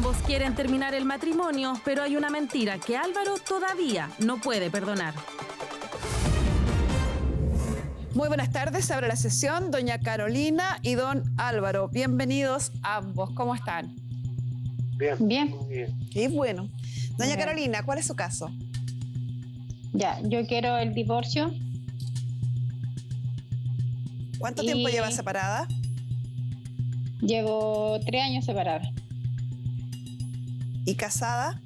Ambos quieren terminar el matrimonio, pero hay una mentira que Álvaro todavía no puede perdonar. Muy buenas tardes, se abre la sesión. Doña Carolina y don Álvaro, bienvenidos ambos. ¿Cómo están? Bien. Bien. Bien. Qué bueno. Doña Bien. Carolina, ¿cuál es su caso? Ya, yo quiero el divorcio. ¿Cuánto Y- tiempo lleva separada? Llevo 3 años separada. ¿Y casada?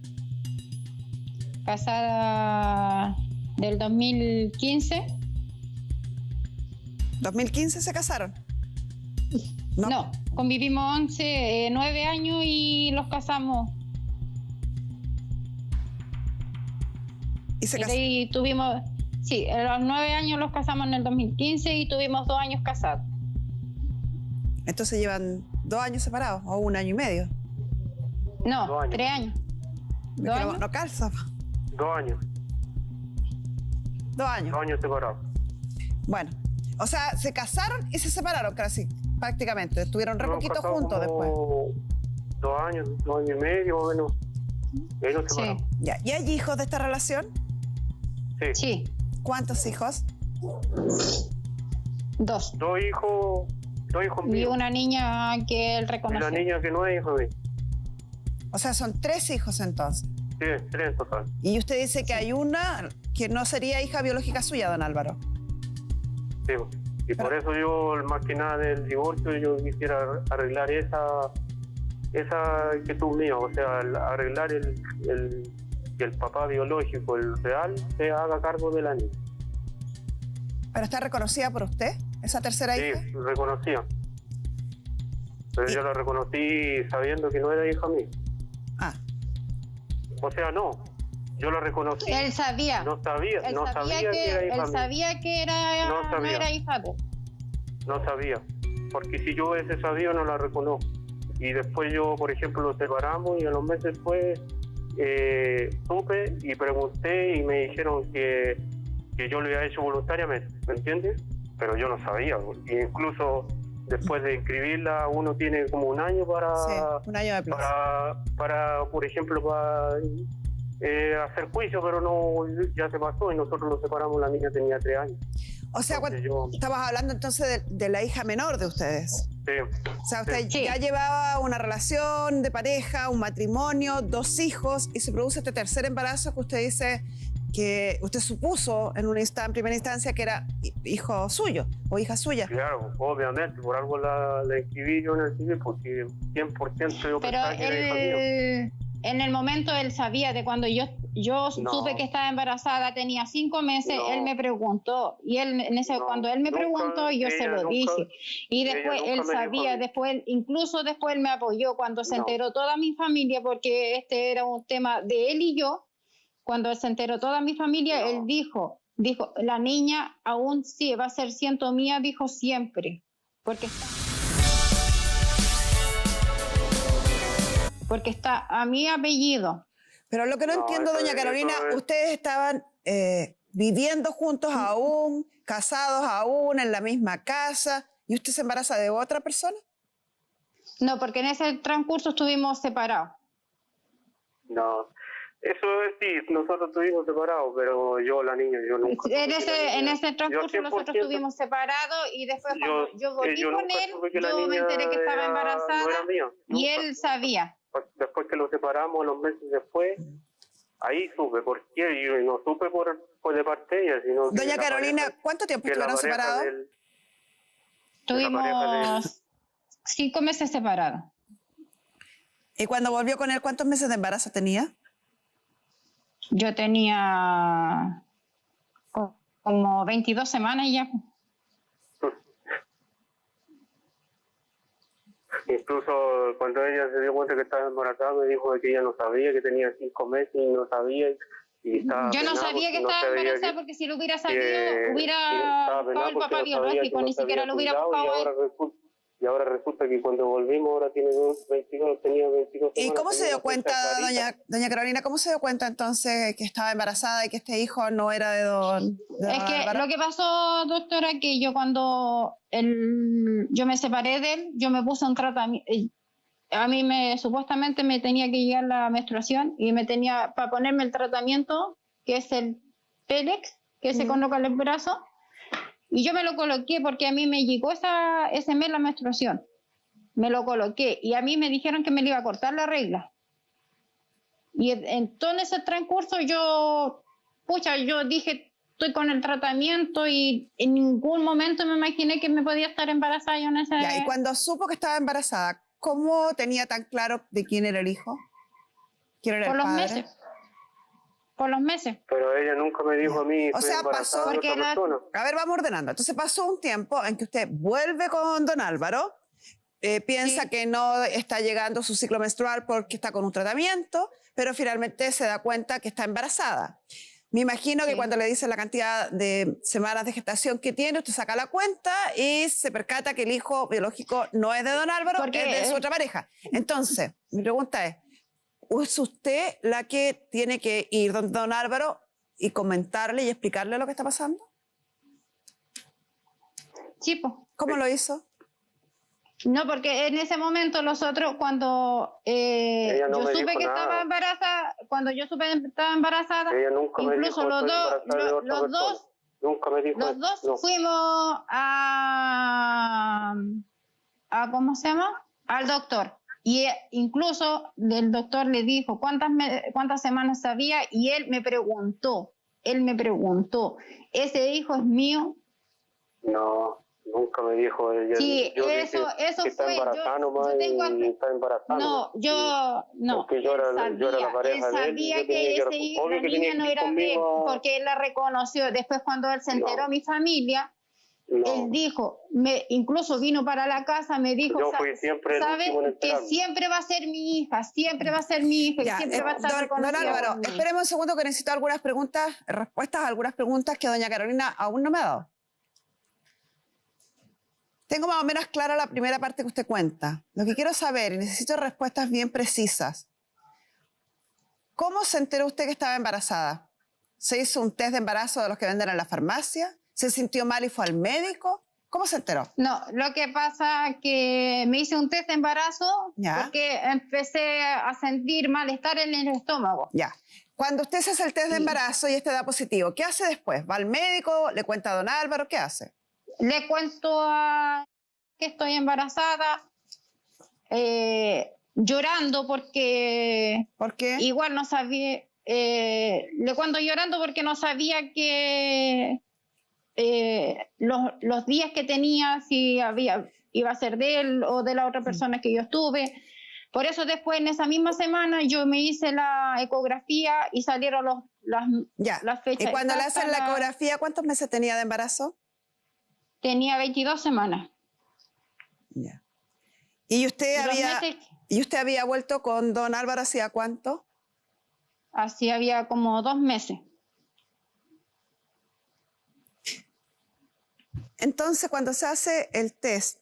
Casada del 2015. ¿2015 se casaron? No, convivimos 9 años y los casamos. ¿Y se Y de casaron? ahí tuvimos, sí, a los 9 años los casamos en el 2015 y tuvimos 2 años casados. Entonces llevan 2 años separados, o 1 año y medio. No, 2 años. 3 años. Es que 2 no, años. no calza. 2 años. 2 años. 2 años separados. Bueno, o sea, se casaron y se separaron casi, prácticamente. Estuvieron re Nos poquito casamos juntos después. como 2 años, 2 años y medio, más o menos. Y ahí nos Sí, separamos. Ya. ¿Y hay hijos de esta relación? Sí. sí, ¿Cuántos hijos? 2. 2 hijos Y míos. una niña que él Y reconoció. la niña que no es hija mía. O sea, son 3 hijos entonces. Sí, 3 en total. Y usted dice que hay una que no sería hija biológica suya, don Álvaro. Sí. Y por eso yo, más que nada del divorcio, yo quisiera arreglar esa inquietud mía. O sea, arreglar que el papá biológico, el real, se haga cargo de la niña. ¿Pero está reconocida por usted, esa tercera hija? Sí, reconocía. Pero yo la reconocí sabiendo que no era hija mía. Ah, O sea, no. Yo la reconocí. Él sabía. No sabía, Él no sabía sabía que era que, hija él mía. sabía que No sabía. no era hija de él. No sabía. Porque si yo hubiese sabido, no la reconozco. Y después yo, por ejemplo, lo separamos y a los meses después supe y pregunté y me dijeron que yo lo había hecho voluntariamente, ¿me entiendes? Pero yo no sabía. Y incluso después de inscribirla, uno tiene como 1 año sí, 1 año de plazo. para por ejemplo, para hacer juicio, pero no, ya se pasó y nosotros nos separamos, la niña tenía 3 años. O sea, Entonces yo- estamos hablando entonces de la hija menor de ustedes. Sí, O sea, usted Sí. ya llevaba una relación de pareja, un matrimonio, 2 hijos, y se produce este tercer embarazo que usted dice que usted supuso en primera instancia que era hijo suyo o hija suya. claro, obviamente, por algo la inscribí yo en el civil, porque 100% yo Pero pensaba que era hija mía. él, en el momento él sabía de cuando yo No. supe que estaba embarazada, tenía 5 meses, No. él me preguntó. Y él, No, cuando él me nunca, preguntó, yo se ella lo nunca- dije. Y ella después nunca él me dijo a sabía, mí. después, incluso después él me apoyó cuando se No. enteró toda mi familia, porque este era un tema de él y yo. Cuando se enteró toda mi familia, No. él dijo, la niña aún sí va a ser siento mía, dijo siempre, porque está a mi apellido. Pero lo que no No, entiendo, eso doña es- Carolina, eso es- ustedes estaban viviendo juntos aún, casados aún, en la misma casa, y usted se embaraza de otra persona. No, porque en ese transcurso estuvimos separados. No, eso es sí, nosotros estuvimos separados, pero yo, la niña, yo nunca... En supe que la niña- ese transcurso yo nosotros 100% estuvimos separados y después cuando yo volví yo con nunca él, supe que la yo me niña enteré que estaba no embarazada era mía, y nunca. él sabía. Después que lo separamos, los meses después, ahí supe por qué, y no supe por de parte de ella, sino que Doña la Carolina, pareja- ¿cuánto tiempo que la estuvieron pareja separados? del- de la pareja del- Estuvimos 5 meses separados. Y cuando volvió con él, ¿cuántos meses de embarazo tenía? Yo tenía como 22 semanas y ya. Incluso cuando ella se dio cuenta que estaba embarazada, me dijo que ella no sabía, que tenía 5 meses y no sabía. Y estaba Yo no penada sabía que porque no estaba sabía embarazada que- porque si lo hubiera sabido, que hubiera estaba buscado penada el porque papá no sabía biológico, que ni no se siquiera había lo hubiera cuidado, buscado a él. y ahora resulta que cuando volvimos, ahora tiene 22, tenía 22 ¿Y semanas, cómo se tenía dio una cuenta, fecha clarita. doña Carolina, cómo se dio cuenta entonces que estaba embarazada y que este hijo no era de don Es que Álvaro? lo que pasó, doctora, que yo cuando yo me separé de él, yo me puse un tratamiento. a mí supuestamente me tenía que llegar la menstruación y me tenía para ponerme el tratamiento, que es el Pélex, que se coloca en el brazo, y yo me lo coloqué porque a mí me llegó ese mes la menstruación. Me lo coloqué y a mí me dijeron que me le iba a cortar la regla. Y en todo ese transcurso yo dije, estoy con el tratamiento y en ningún momento me imaginé que me podía estar embarazada. Yo en ese... Ya, y cuando supo que estaba embarazada, ¿cómo tenía tan claro de quién era el hijo? ¿Quién era el padre? Por los meses. Pero ella nunca me dijo a mí. O sea, pasó... de otra persona. A ver, vamos ordenando. Entonces pasó un tiempo en que usted vuelve con don Álvaro, piensa que no está llegando su ciclo menstrual porque está con un tratamiento, pero finalmente se da cuenta que está embarazada. Me imagino que cuando le dicen la cantidad de semanas de gestación que tiene, usted saca la cuenta y se percata que el hijo biológico no es de don Álvaro, es de su otra pareja. Entonces, mi pregunta es usted la que tiene que ir donde don Álvaro y comentarle y explicarle lo que está pasando? Sí, pues. ¿Cómo lo hizo? No, porque en ese momento nosotros cuando yo supe que estaba embarazada, ella nunca incluso me dijo, los dos nunca me dijo los dos no. fuimos a ¿cómo se llama? Al doctor. Y incluso el doctor le dijo cuántas semanas sabía y él me preguntó, ¿ese hijo es mío? No. Nunca me dijo ella. Sí, eso que está fue. Embarazada nomás y está embarazada. No. Porque yo era la pareja de él. Sabía que ese hijo, la niña no era de él, porque él la reconoció. Después, cuando él se enteró, mi familia, él dijo, incluso vino para la casa, me dijo, yo fui siempre ¿sabes? Que siempre va a ser mi hija, siempre va a ser mi hija, Ya, y siempre va a estar reconocida. Don Álvaro, espéreme un segundo que necesito respuestas a algunas preguntas que doña Carolina aún no me ha dado. Tengo más o menos clara la primera parte que usted cuenta. Lo que quiero saber, y necesito respuestas bien precisas. ¿Cómo se enteró usted que estaba embarazada? ¿Se hizo un test de embarazo de los que venden en la farmacia? ¿Se sintió mal y fue al médico? ¿Cómo se enteró? No, lo que pasa es que me hice un test de embarazo porque empecé a sentir malestar en el estómago. Ya. Cuando usted se hace el test de embarazo y este da positivo, ¿qué hace después? ¿Va al médico? ¿Le cuenta a don Álvaro? ¿Qué hace? Le cuento que estoy embarazada, llorando porque... ¿Por qué? Igual no sabía... le cuento llorando porque no sabía que los días que tenía, si iba a ser de él o de la otra persona que yo estuve. Por eso después, en esa misma semana, yo me hice la ecografía y salieron las fechas. ¿Y cuando le exactas, hacen la ecografía, cuántos meses tenía de embarazo? Tenía 22 semanas. Ya. ¿Y usted había vuelto con don Álvaro hacía cuánto? Así había como 2 meses. Entonces, cuando se hace el test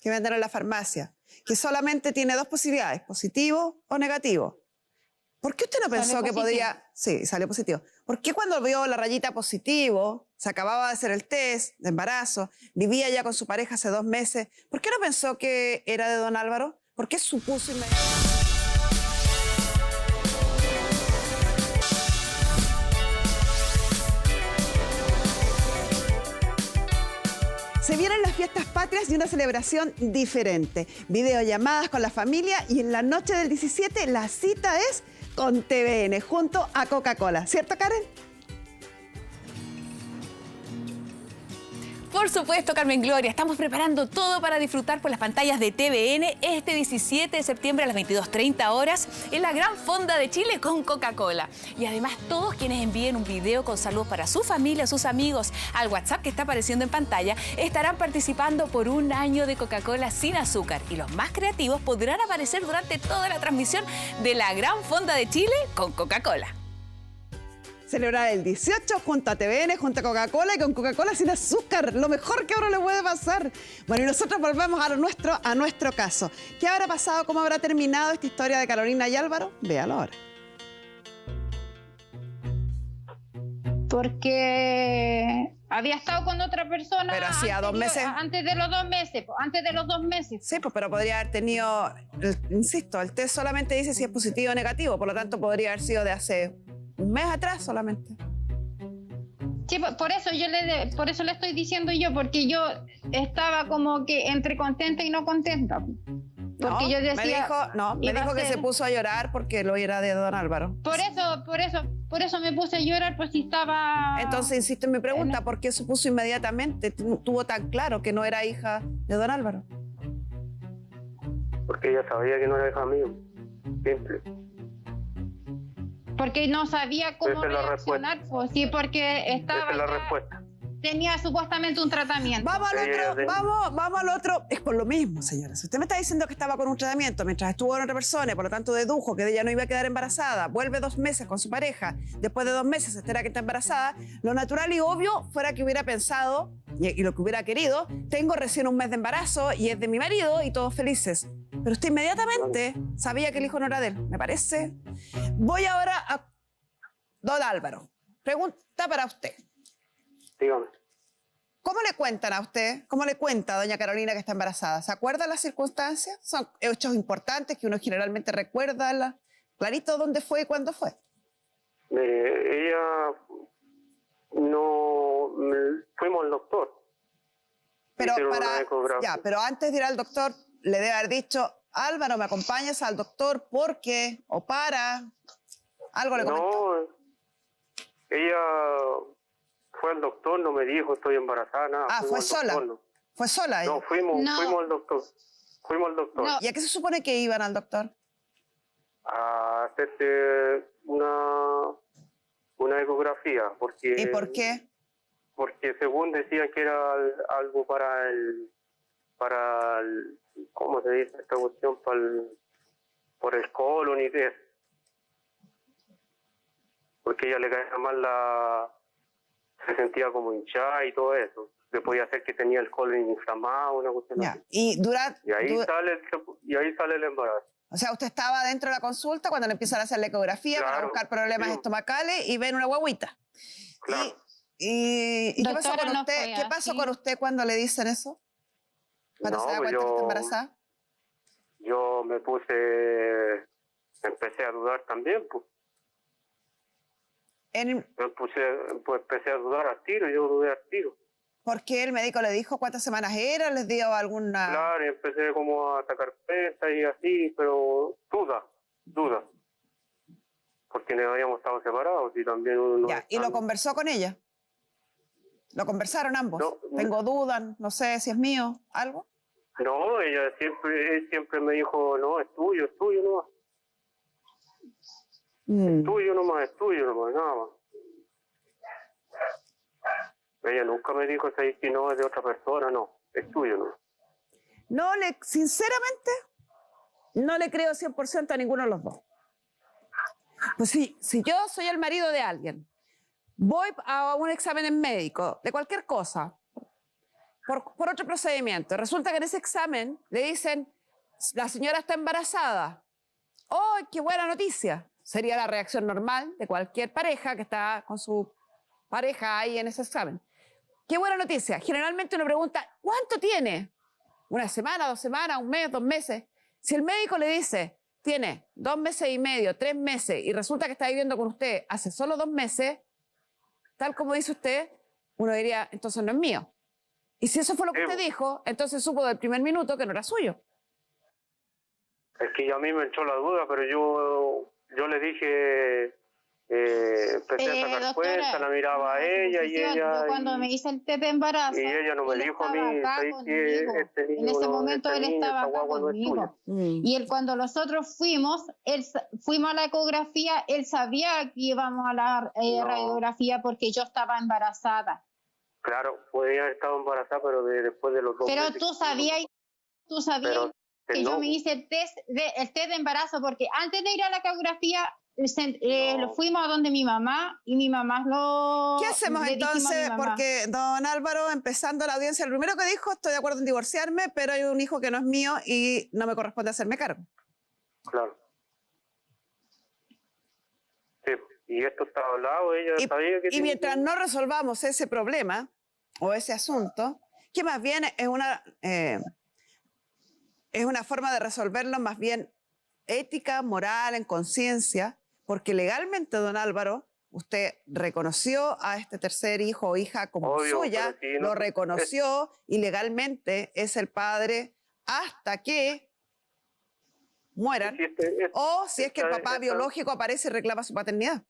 que venden en la farmacia, que solamente tiene 2 posibilidades, positivo o negativo, ¿por qué usted no pensó que podía...? Sí, salió positivo. ¿Por qué cuando vio la rayita positivo, se acababa de hacer el test de embarazo, vivía ya con su pareja hace 2 meses, ¿por qué no pensó que era de don Álvaro? ¿Por qué supuso inmediatamente? Se vienen las fiestas patrias y una celebración diferente. Videollamadas con la familia y en la noche del 17 la cita es con TVN junto a Coca-Cola. ¿Cierto, Karen? Por supuesto, Carmen Gloria, estamos preparando todo para disfrutar por las pantallas de TVN este 17 de septiembre a las 22:30 horas en la Gran Fonda de Chile con Coca-Cola. Y además, todos quienes envíen un video con saludos para su familia, sus amigos, al WhatsApp que está apareciendo en pantalla, estarán participando por 1 año de Coca-Cola sin azúcar. Y los más creativos podrán aparecer durante toda la transmisión de la Gran Fonda de Chile con Coca-Cola. Celebrar el 18 junto a TVN, junto a Coca-Cola y con Coca-Cola sin azúcar. Lo mejor que ahora le puede pasar. Bueno, y nosotros volvemos a nuestro caso. ¿Qué habrá pasado? ¿Cómo habrá terminado esta historia de Carolina y Álvaro? Véalo ahora. porque había estado con otra persona. Pero hacía 2 meses. Antes de los 2 meses, antes de los 2 meses. Sí, pues, pero podría haber tenido, insisto, el test solamente dice si es positivo o negativo, por lo tanto podría haber sido de hace un mes atrás solamente. Sí, por eso por eso le estoy diciendo yo, porque yo estaba como que entre contenta y no contenta. Porque No, yo decía, me dijo que se puso a llorar porque lo era de don Álvaro. Por eso me puse a llorar, pues si estaba... Entonces, insisto en mi pregunta, ¿por qué supuso inmediatamente? Tuvo tan claro que no era hija de don Álvaro. Porque ella sabía que no era hija mío. Simple. Porque no sabía cómo Esa es la reaccionar, pues sí, porque estaba... Esa es la respuesta. Tenía supuestamente un tratamiento. Vamos al otro. Es por lo mismo, señora. Si usted me está diciendo que estaba con un tratamiento mientras estuvo con otra persona y por lo tanto dedujo que ella no iba a quedar embarazada, vuelve 2 meses con su pareja, después de 2 meses se entera que está embarazada, lo natural y obvio fuera que hubiera pensado y lo que hubiera querido, tengo recién un mes de embarazo y es de mi marido y todos felices. Pero usted inmediatamente sabía que el hijo no era de él, me parece. Voy ahora a don Álvaro. Pregunta para usted. Dígame. ¿Cómo le cuentan a usted? ¿Cómo le cuenta a doña Carolina que está embarazada? ¿Se acuerda las circunstancias? Son hechos importantes que uno generalmente recuerda clarito dónde fue y cuándo fue. Ella no... Fuimos al doctor. Pero, Hicieron una ecografía. pero antes de ir al doctor, le debe haber dicho, Álvaro, ¿me acompañas al doctor porque o para? ¿Algo le comentó? No, ella... Fue al doctor, no me dijo estoy embarazada, nada. Ah, fue sola. Doctor, no. ¿Fue sola ella? No, fuimos al doctor. Fuimos al doctor. No. ¿Y a qué se supone que iban al doctor? A hacerse una ecografía. Porque, ¿Y por qué? Porque según decían que era algo para el ¿cómo se dice esta cuestión? Por el colon y eso. Porque ella le caía mal se sentía como hinchada y todo eso. Se podía hacer que tenía el colon inflamado, una cuestión Ya. así. Y ahí sale el embarazo. O sea, usted estaba dentro de la consulta cuando le empiezan a hacer la ecografía para Claro, buscar problemas sí. estomacales y ven una guaguita. Claro. ¿Y qué pasó Doctora, con no usted? fue ¿Qué pasó así. con usted cuando le dicen eso? Cuando No, se da pues cuenta que está embarazada. Yo empecé a dudar también, pues. Pues empecé a dudar al tiro, yo dudé al tiro. ¿Por qué el médico le dijo cuántas semanas era? ¿Les dio alguna...? Claro, y empecé como a atacar pesas y así, pero duda. Porque no habíamos estado separados y también uno... Ya, ¿y lo conversó con ella? ¿Lo conversaron ambos? No. Tengo dudas, no sé si es mío, ¿algo? No, él siempre me dijo, no, es tuyo nomás. Es tuyo nomás, nada más. Ella nunca me dijo que no es de otra persona, no, es tuyo, ¿no? Sinceramente, no le creo 100% a ninguno de los dos. Pues si yo soy el marido de alguien, voy a un examen médico, de cualquier cosa, por otro procedimiento, resulta que en ese examen le dicen, la señora está embarazada. ¡Oh, qué buena noticia! Sería la reacción normal de cualquier pareja que está con su pareja ahí en ese examen. ¡Qué buena noticia! Generalmente uno pregunta, ¿cuánto tiene? ¿1 semana, 2 semanas, 1 mes, 2 meses? Si el médico le dice, tiene 2 meses y medio, 3 meses, y resulta que está viviendo con usted hace solo 2 meses, tal como dice usted, uno diría, entonces no es mío. Y si eso fue lo que usted dijo, entonces supo del primer minuto que no era suyo. Es que a mí me entró la duda, pero yo le dije, empecé a sacar Doctora, cuenta, la miraba a ella y ella... Yo cuando me hice el test de embarazo, y ella no me él dijo a mí, estaba acá ¿sabes conmigo. qué? Este niño En ese no- momento este él niño, estaba esta acá guagua no es conmigo. tuya. Y él cuando nosotros fuimos a la ecografía, él sabía que íbamos a la No. radiografía porque yo estaba embarazada. Claro, podía haber estado embarazada, pero después de los 2 Pero meses. tú sabías Pero que no. yo me hice el test de embarazo porque antes de ir a la ecografía No. lo fuimos a donde mi mamá y mi mamá ¿Qué hacemos le dijimos a mi entonces? mamá. Porque don Álvaro, empezando la audiencia, lo primero que dijo, estoy de acuerdo en divorciarme, pero hay un hijo que no es mío y no me corresponde hacerme cargo. Claro. Sí. Y esto estaba hablado, ella sabía que... Y mientras no resolvamos ese problema o ese asunto, que más bien es una forma de resolverlo más bien ética, moral, en conciencia, porque legalmente, don Álvaro, usted reconoció a este tercer hijo o hija como Obvio, suya, pero sí, no, lo reconoció y legalmente es el padre hasta que mueran, Sí, o si es que el esta- papá esta- biológico aparece y reclama su paternidad.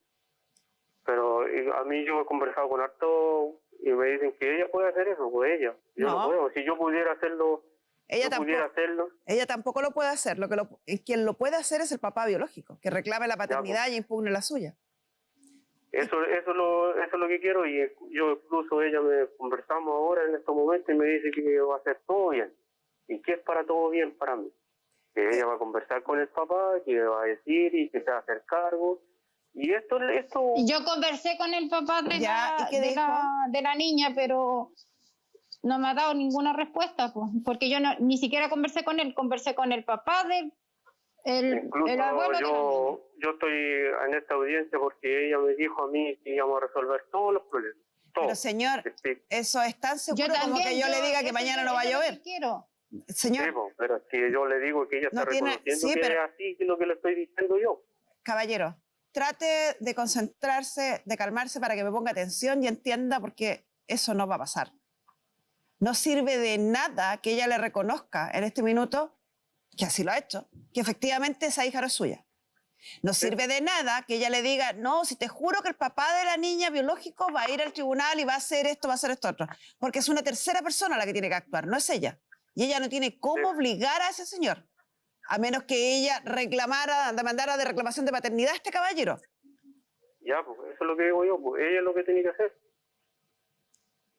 Pero a mí yo he conversado con harto y me dicen que ella puede hacer eso, pues ella. Yo No. no puedo. Si yo pudiera hacerlo, Ella pudiera hacerlo. Ella tampoco lo puede hacer. Quien lo puede hacer es el papá biológico, que reclame la paternidad y impugne la suya. Eso es lo que quiero y yo incluso ella me conversamos ahora en estos momentos y me dice que va a hacer todo bien y que es para todo bien para mí. Que ella va a conversar con el papá, que va a decir y que se va a hacer cargo. Y esto Yo conversé con el papá de, Ya, ¿y qué dijo? de la niña, pero no me ha dado ninguna respuesta, pues, porque yo ni siquiera conversé con el papá del incluso el abuelo de la niña. yo estoy en esta audiencia porque ella me dijo a mí que íbamos a resolver todos los problemas. Todos. Pero señor, Sí, eso es tan seguro como que yo le diga que eso mañana es- no va a eso es lo llover. que quiero. Señor, po, pero si yo le digo que ella No está tiene- reconociendo sí, que pero- es así, que es lo que le estoy diciendo yo. caballero, trate de concentrarse, de calmarse para que me ponga atención y entienda porque eso no va a pasar. No sirve de nada que ella le reconozca en este minuto, que así lo ha hecho, que efectivamente esa hija no es suya. No sirve de nada que ella le diga, no, si te juro que el papá de la niña biológico va a ir al tribunal y va a hacer esto, va a hacer esto otro. Porque es una tercera persona la que tiene que actuar, no es ella. Y ella no tiene cómo Sí. obligar a ese señor, a menos que ella demandara de reclamación de paternidad a este caballero. Ya, pues eso es lo que digo yo, pues ella es lo que tiene que hacer.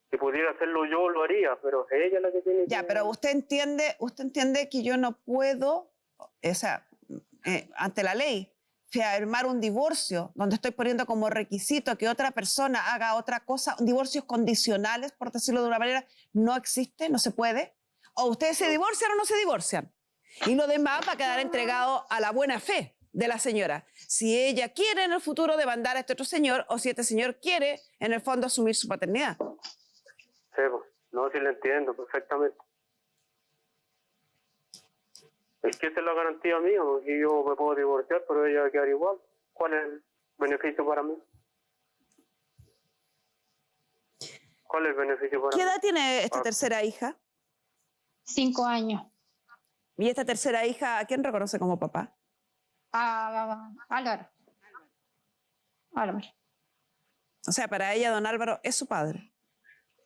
Si pudiera hacerlo yo, lo haría, pero es ella la que tiene que... Ya, pero usted entiende que yo no puedo, o sea, ante la ley, firmar un divorcio donde estoy poniendo como requisito que otra persona haga otra cosa, divorcios condicionales, por decirlo de una manera, no existe, no se puede. O ustedes se divorcian o no se divorcian. Y lo demás va a quedar entregado a la buena fe de la señora. Si ella quiere en el futuro demandar a este otro señor o si este señor quiere, en el fondo, asumir su paternidad. Sí, pues, no, sí lo entiendo perfectamente. Es que esa es la garantía mía, porque yo me puedo divorciar, pero ella va a quedar igual. ¿Cuál es el beneficio para mí? ¿Cuál es el beneficio para ¿Qué mí? edad tiene esta tercera hija? 5 años. ¿Y esta tercera hija a quién reconoce como papá? Álvaro. Álvaro. O sea, para ella, don Álvaro es su padre.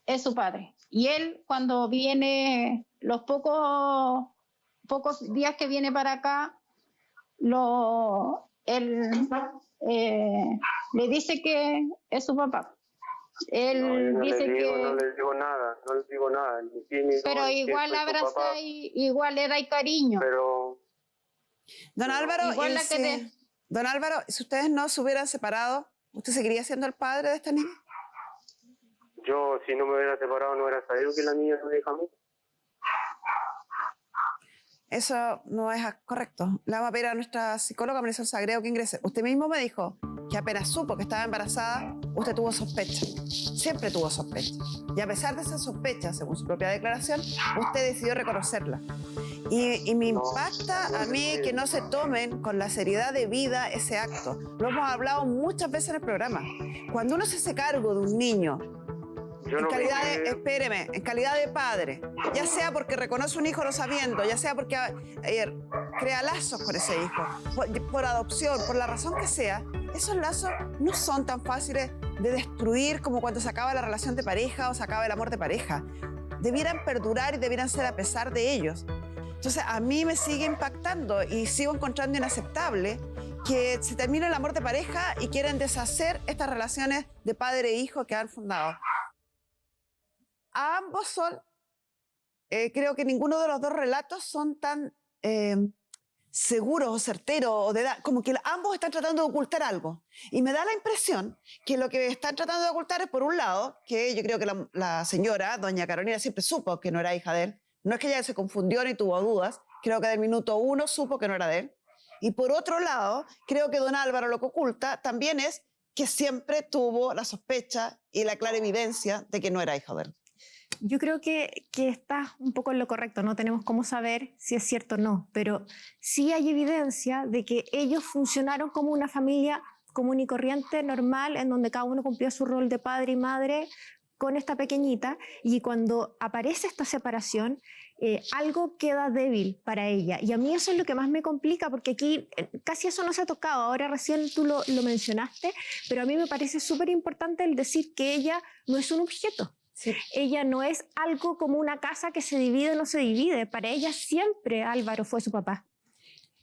Es su padre. Y él, cuando viene, los pocos días que viene para acá, él le dice que es su papá. Él No, yo no dice le digo, que... no les digo nada, ni sí, ni no, Pero ni igual soy tu abraza papá, y igual le da cariño. pero Don Álvaro, Igual y la que si- don Álvaro, si ustedes no se hubieran separado, ¿usted seguiría siendo el padre de esta niña? yo si no me hubiera separado no hubiera sabido que la niña se me deja a mí. Eso no es correcto. Le vamos a pedir a nuestra psicóloga Marisol Sagreo que ingrese. Usted mismo me dijo que apenas supo que estaba embarazada, usted tuvo sospecha. Siempre tuvo sospecha. Y a pesar de esa sospecha, según su propia declaración, usted decidió reconocerla. Y me No, impacta no a mí decido. que no se tomen con la seriedad de vida ese acto. Lo hemos hablado muchas veces en el programa. Cuando uno se hace cargo de un niño, Yo en no calidad me- de, espéreme, en calidad de padre, ya sea porque reconoce un hijo no sabiendo, ya sea porque crea lazos con ese hijo, por adopción, por la razón que sea, esos lazos no son tan fáciles de destruir como cuando se acaba la relación de pareja o se acaba el amor de pareja. Debieran perdurar y debieran ser a pesar de ellos. Entonces, a mí me sigue impactando y sigo encontrando inaceptable que se termine el amor de pareja y quieren deshacer estas relaciones de padre e hijo que han fundado. A ambos son, creo que ninguno de los dos relatos son tan seguros o certeros, o de como que ambos están tratando de ocultar algo. Y me da la impresión que lo que están tratando de ocultar es, por un lado, que yo creo que la señora, doña Carolina, siempre supo que no era hija de él. No es que ella se confundió ni tuvo dudas, creo que del minuto 1 supo que no era de él. Y por otro lado, creo que don Álvaro lo que oculta también es que siempre tuvo la sospecha y la clara evidencia de que no era hijo de él. Yo creo que estás un poco en lo correcto, no tenemos cómo saber si es cierto o no, pero sí hay evidencia de que ellos funcionaron como una familia común y corriente, normal, en donde cada uno cumplía su rol de padre y madre con esta pequeñita, y cuando aparece esta separación, algo queda débil para ella. Y a mí eso es lo que más me complica, porque aquí casi eso no se ha tocado. Ahora recién tú lo mencionaste, pero a mí me parece súper importante el decir que ella no es un objeto. Sí. Ella no es algo como una casa que se divide o no se divide. Para ella siempre Álvaro fue su papá.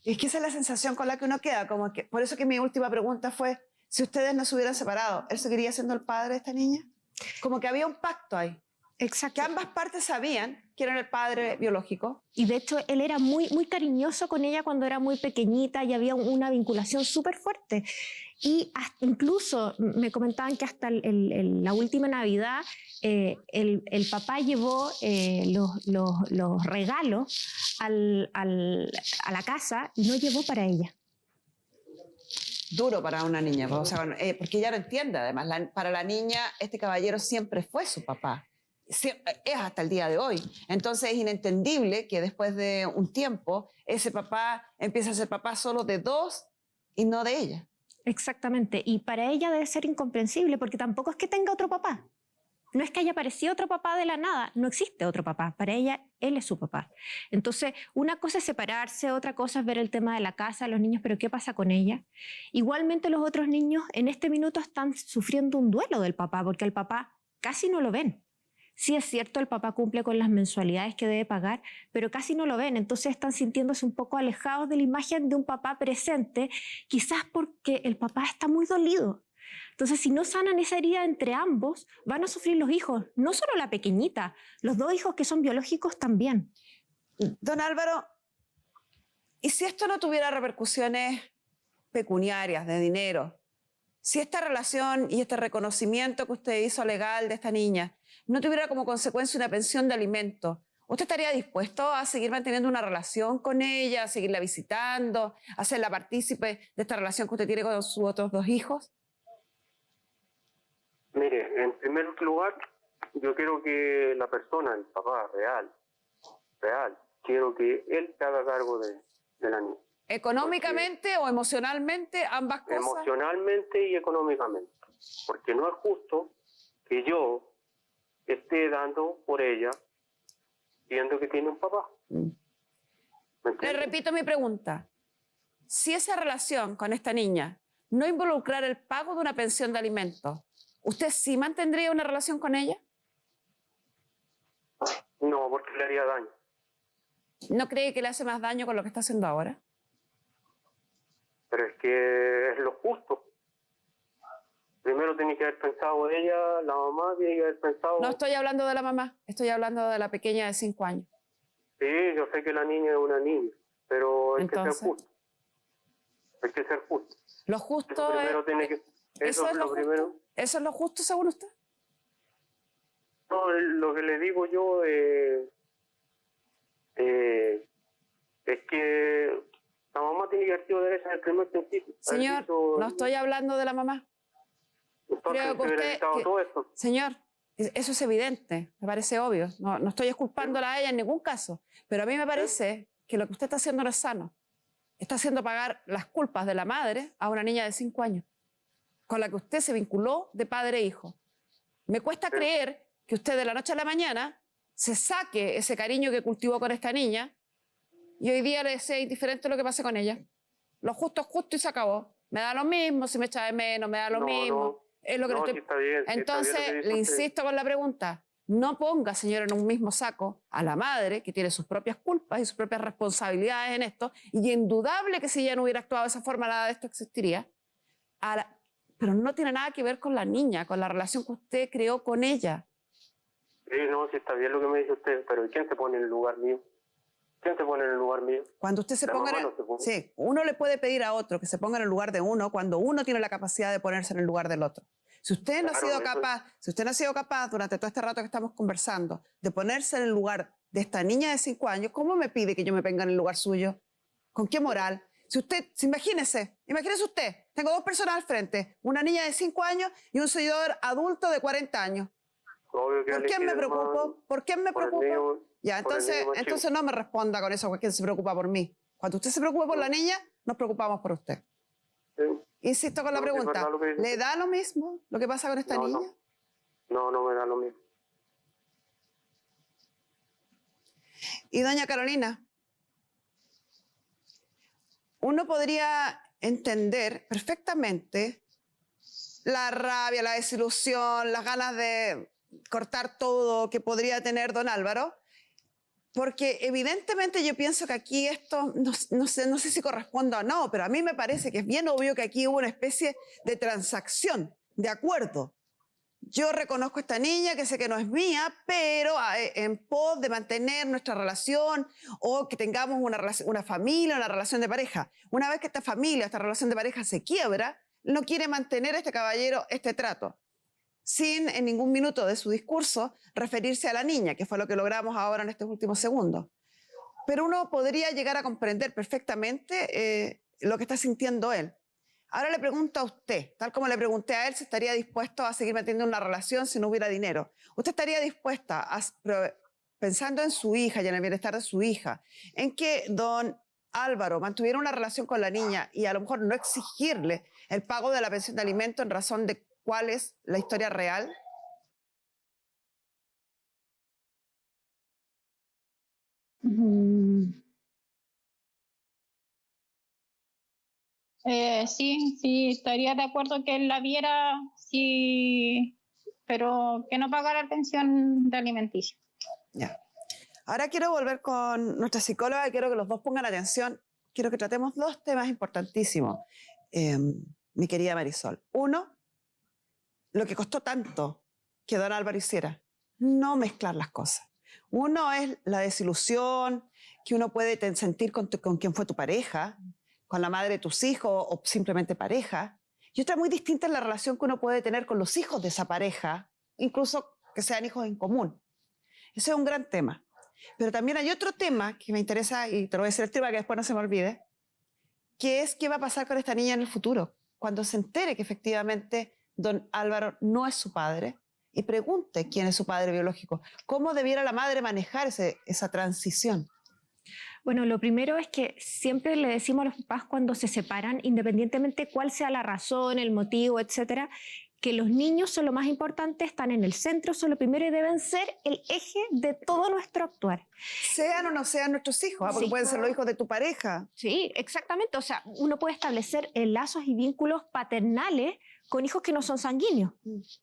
Y es que esa es la sensación con la que uno queda. Como que, por eso que mi última pregunta fue, si ustedes no se hubieran separado, ¿él seguiría siendo el padre de esta niña? Como que había un pacto ahí. Exacto. Que ambas partes sabían quién era el padre biológico. Y de hecho él era muy, muy cariñoso con ella cuando era muy pequeñita y había una vinculación súper fuerte. Y incluso me comentaban que hasta la última Navidad el papá llevó los regalos a la casa y no llevó para ella. Duro para una niña, o sea, porque ella no entiende, además. Para la niña, este caballero siempre fue su papá. Es hasta el día de hoy. Entonces es inentendible que después de un tiempo ese papá empiece a ser papá solo de dos y no de ella. Exactamente. Y para ella debe ser incomprensible porque tampoco es que tenga otro papá. No es que haya aparecido otro papá de la nada, no existe otro papá. Para ella, él es su papá. Entonces, una cosa es separarse, otra cosa es ver el tema de la casa, los niños, pero ¿qué pasa con ella? Igualmente los otros niños en este minuto están sufriendo un duelo del papá, porque al papá casi no lo ven. Sí es cierto, el papá cumple con las mensualidades que debe pagar, pero casi no lo ven. Entonces están sintiéndose un poco alejados de la imagen de un papá presente, quizás porque el papá está muy dolido. Entonces, si no sanan esa herida entre ambos, van a sufrir los hijos, no solo la pequeñita, los dos hijos que son biológicos también. Don Álvaro, ¿y si esto no tuviera repercusiones pecuniarias, de dinero? Si esta relación y este reconocimiento que usted hizo legal de esta niña no tuviera como consecuencia una pensión de alimentos, ¿usted estaría dispuesto a seguir manteniendo una relación con ella, a seguirla visitando, a hacerla partícipe de esta relación que usted tiene con sus otros dos hijos? Mire, en primer lugar, yo quiero que la persona, el papá real, quiero que él se haga cargo de la niña. ¿Económicamente o emocionalmente, ambas cosas? Emocionalmente y económicamente. Porque no es justo que yo esté dando por ella viendo que tiene un papá. Le repito mi pregunta. Si esa relación con esta niña no involucrara el pago de una pensión de alimentos, ¿usted sí mantendría una relación con ella? No, porque le haría daño. ¿No cree que le hace más daño con lo que está haciendo ahora? Pero es que es lo justo. Primero tiene que haber pensado ella, la mamá tiene que haber pensado... No estoy hablando de la mamá, estoy hablando de la pequeña de 5 años. Sí, yo sé que la niña es una niña, pero hay que ser justo. Hay que ser justo. Lo justo Eso es lo primero. ¿Eso es lo justo según usted? No, lo que le digo yo es que la mamá tiene que haber sido derecha en el primer principio. Señor, no estoy hablando de la mamá. Creo que usted... todo esto. Señor, eso es evidente, me parece obvio. No estoy exculpándola a ella en ningún caso, pero a mí me parece que lo que usted está haciendo no es sano. Está haciendo pagar las culpas de la madre a una niña de 5 años, con la que usted se vinculó de padre e hijo. Me cuesta creer que usted de la noche a la mañana se saque ese cariño que cultivó con esta niña y hoy día le sea indiferente lo que pase con ella. Lo justo es justo y se acabó. Me da lo mismo, si me echa de menos, me da lo mismo. No, es lo que sí está bien, Entonces, está bien le insisto con la pregunta. No ponga, señora, en un mismo saco a la madre, que tiene sus propias culpas y sus propias responsabilidades en esto, y indudable que si ella no hubiera actuado de esa forma, nada de esto existiría. Pero no tiene nada que ver con la niña, con la relación que usted creó con ella. Sí, no, sí está bien lo que me dice usted, pero ¿quién se pone en el lugar mío? ¿Quién se pone en el lugar mío? Cuando usted se ponga en el... Sí, uno le puede pedir a otro que se ponga en el lugar de uno cuando uno tiene la capacidad de ponerse en el lugar del otro. Si usted no ha sido capaz durante todo este rato que estamos conversando de ponerse en el lugar de esta niña de 5 años, ¿cómo me pide que yo me ponga en el lugar suyo? ¿Con qué moral? Imagínese usted tengo dos personas al frente, una niña de 5 años y un seguidor adulto de 40 años. Obvio que ¿Por quién me preocupo? ¿Por quién me por el preocupo? niño- Ya, por el niño más entonces chico. no me responda con eso, ¿quién se preocupa por mí? Cuando usted se preocupe por la niña, nos preocupamos por usted. Sí. Insisto con la No, sí, es pregunta, verdad lo que dice ¿le usted. da lo mismo lo que pasa con esta No, niña? no me da lo mismo. Y doña Carolina, uno podría entender perfectamente la rabia, la desilusión, las ganas de cortar todo que podría tener don Álvaro, porque evidentemente yo pienso que aquí esto, no sé si corresponde o no, pero a mí me parece que es bien obvio que aquí hubo una especie de transacción, de acuerdo. Yo reconozco a esta niña, que sé que no es mía, pero en pos de mantener nuestra relación o que tengamos una familia, una relación de pareja. Una vez que esta familia, esta relación de pareja se quiebra, no quiere mantener este caballero este trato, sin en ningún minuto de su discurso referirse a la niña, que fue lo que logramos ahora en estos últimos segundos. Pero uno podría llegar a comprender perfectamente lo que está sintiendo él. Ahora le pregunto a usted, tal como le pregunté a él, si estaría dispuesto a seguir manteniendo una relación si no hubiera dinero. ¿Usted estaría dispuesta, pensando en su hija y en el bienestar de su hija, en que don Álvaro mantuviera una relación con la niña y a lo mejor no exigirle el pago de la pensión de alimento en razón de cuál es la historia real? Sí, estaría de acuerdo que él la viera, sí, pero que no pagara pensión de alimenticio. Ya. Ahora quiero volver con nuestra psicóloga y quiero que los dos pongan atención. Quiero que tratemos dos temas importantísimos, mi querida Marisol. Uno, lo que costó tanto que don Álvaro hiciera, no mezclar las cosas. Uno es la desilusión que uno puede sentir con quien fue tu pareja, con la madre de tus hijos o simplemente pareja. Y otra muy distinta es la relación que uno puede tener con los hijos de esa pareja, incluso que sean hijos en común. Ese es un gran tema. Pero también hay otro tema que me interesa, y te lo voy a decir el tema que después no se me olvide, que es qué va a pasar con esta niña en el futuro, cuando se entere que efectivamente don Álvaro no es su padre y pregunte quién es su padre biológico. ¿Cómo debiera la madre manejar esa transición? Bueno, lo primero es que siempre le decimos a los papás cuando se separan, independientemente cuál sea la razón, el motivo, etcétera, que los niños son lo más importante, están en el centro, son lo primero y deben ser el eje de todo nuestro actuar. Sean o no sean nuestros hijos, porque Sí. pueden ser los hijos de tu pareja. Sí, exactamente. O sea, uno puede establecer lazos y vínculos paternales con hijos que no son sanguíneos.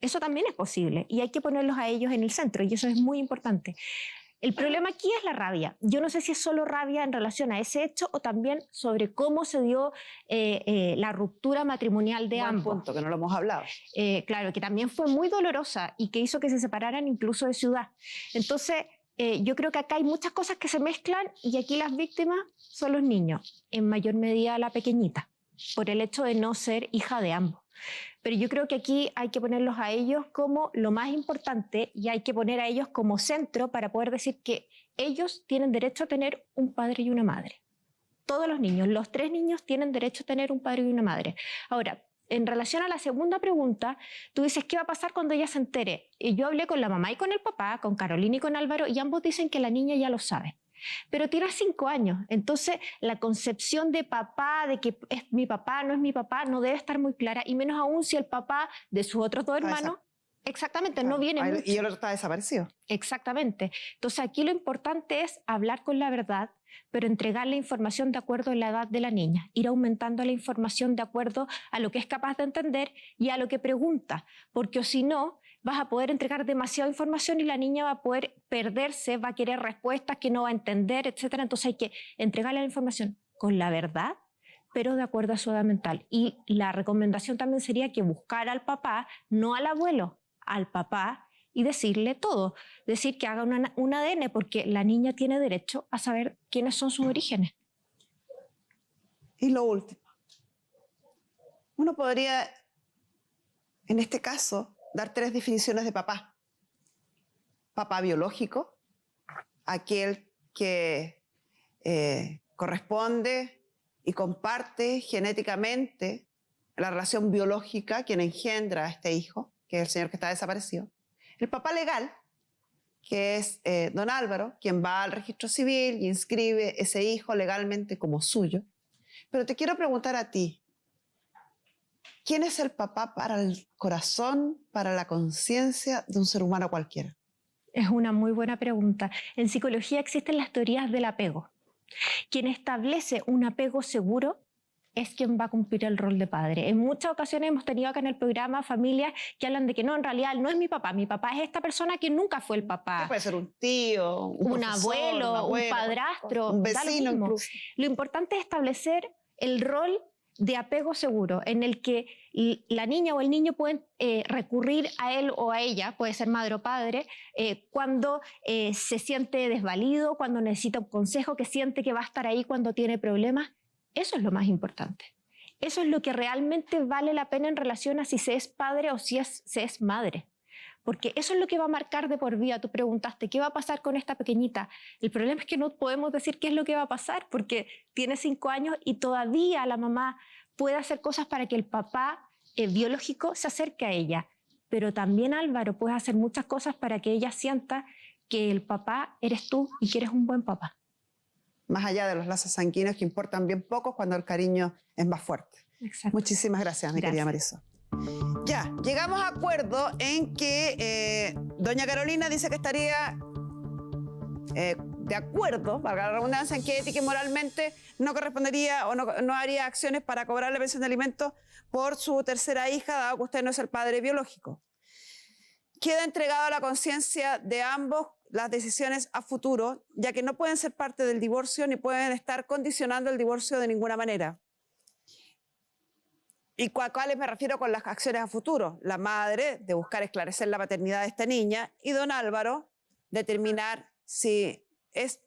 Eso también es posible y hay que ponerlos a ellos en el centro y eso es muy importante. El problema aquí es la rabia. Yo no sé si es solo rabia en relación a ese hecho o también sobre cómo se dio la ruptura matrimonial de Buen ambos. punto, que no lo hemos hablado. Claro, que también fue muy dolorosa y que hizo que se separaran incluso de ciudad. Entonces, yo creo que acá hay muchas cosas que se mezclan y aquí las víctimas son los niños, en mayor medida la pequeñita, por el hecho de no ser hija de ambos. Pero yo creo que aquí hay que ponerlos a ellos como lo más importante y hay que poner a ellos como centro para poder decir que ellos tienen derecho a tener un padre y una madre. Todos los niños, los 3 niños tienen derecho a tener un padre y una madre. Ahora, en relación a la segunda pregunta, tú dices, ¿qué va a pasar cuando ella se entere? Y yo hablé con la mamá y con el papá, con Carolina y con Álvaro, y ambos dicen que la niña ya lo sabe. Pero tiene 5 años, entonces la concepción de papá, de que es mi papá, no es mi papá, no debe estar muy clara, y menos aún si el papá de sus otros 2 hermanos, exactamente, no viene mucho. Y el otro está desaparecido. Exactamente. Entonces aquí lo importante es hablar con la verdad, pero entregar la información de acuerdo a la edad de la niña, ir aumentando la información de acuerdo a lo que es capaz de entender y a lo que pregunta, porque si no, vas a poder entregar demasiada información y la niña va a poder perderse, va a querer respuestas que no va a entender, etc. Entonces hay que entregarle la información con la verdad, pero de acuerdo a su edad mental. Y la recomendación también sería que buscara al papá, no al abuelo, al papá, y decirle todo. Decir que haga un ADN, porque la niña tiene derecho a saber quiénes son sus orígenes. Y lo último, uno podría, en este caso, dar 3 definiciones de papá. Papá biológico, aquel que corresponde y comparte genéticamente la relación biológica, quien engendra a este hijo, que es el señor que está desaparecido. El papá legal, que es don Álvaro, quien va al registro civil y inscribe ese hijo legalmente como suyo. Pero te quiero preguntar a ti, ¿quién es el papá para el corazón, para la conciencia de un ser humano cualquiera? Es una muy buena pregunta. En psicología existen las teorías del apego. Quien establece un apego seguro es quien va a cumplir el rol de padre. En muchas ocasiones hemos tenido acá en el programa familias que hablan de que no, en realidad no es mi papá es esta persona que nunca fue el papá. Puede ser un tío, un abuelo, una abuela, un padrastro, un da lo vecino mismo. incluso. Lo importante es establecer el rol de apego seguro, en el que la niña o el niño pueden recurrir a él o a ella, puede ser madre o padre, cuando se siente desvalido, cuando necesita un consejo, que siente que va a estar ahí cuando tiene problemas. Eso es lo más importante. Eso es lo que realmente vale la pena en relación a si se es padre o si se es madre. Porque eso es lo que va a marcar de por vida. Tú preguntaste, ¿qué va a pasar con esta pequeñita? El problema es que no podemos decir qué es lo que va a pasar, porque tiene 5 años y todavía la mamá puede hacer cosas para que el papá biológico se acerque a ella. Pero también, Álvaro, puedes hacer muchas cosas para que ella sienta que el papá eres tú y que eres un buen papá. Más allá de los lazos sanguíneos que importan bien poco cuando el cariño es más fuerte. Exacto. Muchísimas gracias, mi querida Marisol. Ya, llegamos a acuerdo en que doña Carolina dice que estaría de acuerdo, valga la redundancia, en que ética y moralmente no correspondería o no haría acciones para cobrar la pensión de alimentos por su tercera hija, dado que usted no es el padre biológico. Queda entregado a la conciencia de ambos las decisiones a futuro, ya que no pueden ser parte del divorcio ni pueden estar condicionando el divorcio de ninguna manera. ¿Y cuáles me refiero con las acciones a futuro? La madre de buscar esclarecer la paternidad de esta niña y don Álvaro determinar si es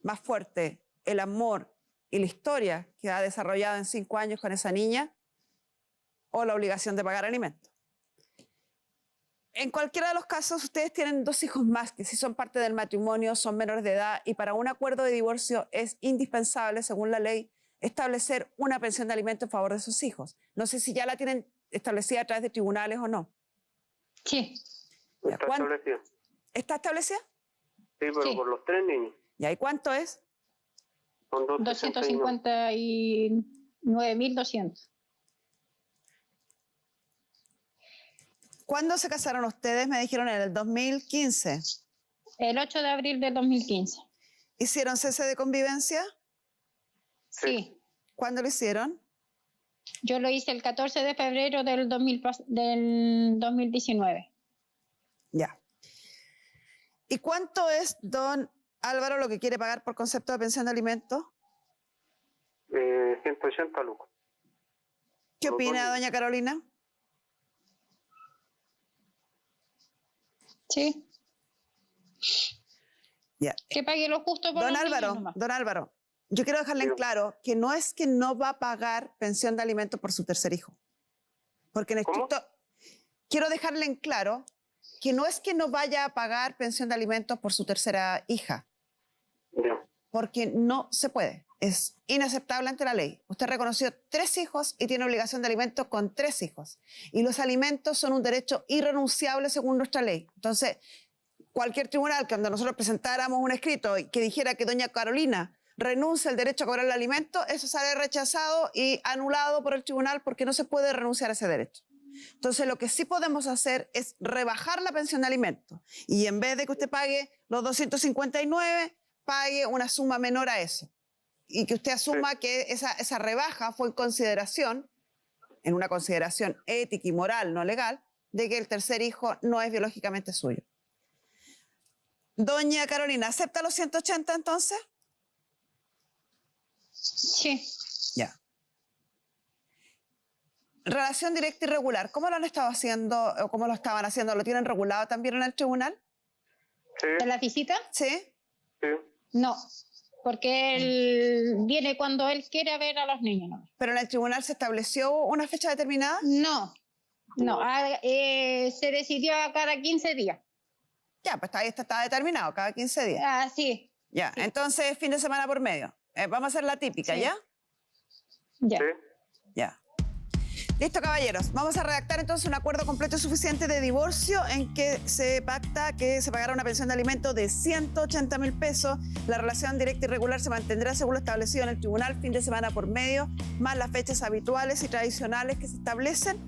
más fuerte el amor y la historia que ha desarrollado en 5 años con esa niña o la obligación de pagar alimentos. En cualquiera de los casos, ustedes tienen 2 hijos más que si son parte del matrimonio, son menores de edad y para un acuerdo de divorcio es indispensable, según la ley, establecer una pensión de alimentos en favor de sus hijos. No sé si ya la tienen establecida a través de tribunales o no. Sí. Está establecida. ¿Está establecida? Sí, pero Sí. por los 3 niños. ¿Y cuánto es? Son 269. 259.200. ¿Cuándo se casaron ustedes? Me dijeron en el 2015. El 8 de abril del 2015. ¿Hicieron cese de convivencia? Sí. ¿Cuándo lo hicieron? Yo lo hice el 14 de febrero del 2019. Ya. ¿Y cuánto es, don Álvaro, lo que quiere pagar por concepto de pensión de alimentos? 180 lucas. ¿Qué Los opina dos. doña Carolina? Sí. Ya. Que pague lo justo por Don los niños Álvaro, nomás. don Álvaro, yo quiero dejarle en Digo. claro que no es que no va a pagar pensión de alimentos por su tercer hijo. Porque en ¿Cómo? estricto... Quiero dejarle en claro que no es que no vaya a pagar pensión de alimentos por su tercera hija, Ya. porque no se puede. Es inaceptable ante la ley. Usted reconoció 3 hijos y tiene obligación de alimentos con 3 hijos. Y los alimentos son un derecho irrenunciable según nuestra ley. Entonces, cualquier tribunal que donde nosotros presentáramos un escrito que dijera que doña Carolina renuncia al derecho a cobrar el alimento, eso sale rechazado y anulado por el tribunal porque no se puede renunciar a ese derecho. Entonces, lo que sí podemos hacer es rebajar la pensión de alimentos. Y en vez de que usted pague los 259, pague una suma menor a eso. Y que usted asuma que esa rebaja fue en consideración, en una consideración ética y moral, no legal, de que el tercer hijo no es biológicamente suyo. Doña Carolina, ¿acepta los 180 entonces? Sí. Ya. Relación directa y regular, ¿cómo lo han estado haciendo o cómo lo estaban haciendo? ¿Lo tienen regulado también en el tribunal? Sí, ¿De la visita? ¿Sí? sí. No. Porque él viene cuando él quiere ver a los niños nomás. ¿Pero en el tribunal se estableció una fecha determinada? No. No. Se decidió a cada 15 días. Ya, pues está determinado, cada 15 días. Ah, sí. Ya, entonces fin de semana por medio. Vamos a hacer la típica, Sí. ¿ya? Ya. Sí. Ya. Listo, caballeros. Vamos a redactar entonces un acuerdo completo y suficiente de divorcio en que se pacta que se pagará una pensión de alimento de 180.000 pesos. La relación directa y regular se mantendrá según lo establecido en el tribunal, fin de semana por medio, más las fechas habituales y tradicionales que se establecen,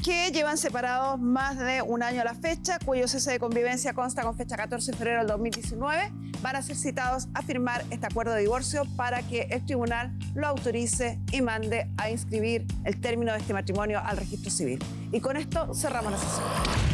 que llevan separados más de un año a la fecha, cuyo cese de convivencia consta con fecha 14 de febrero del 2019. Van a ser citados a firmar este acuerdo de divorcio para que el tribunal lo autorice y mande a inscribir el término de este matrimonio al registro civil. Y con esto cerramos la sesión.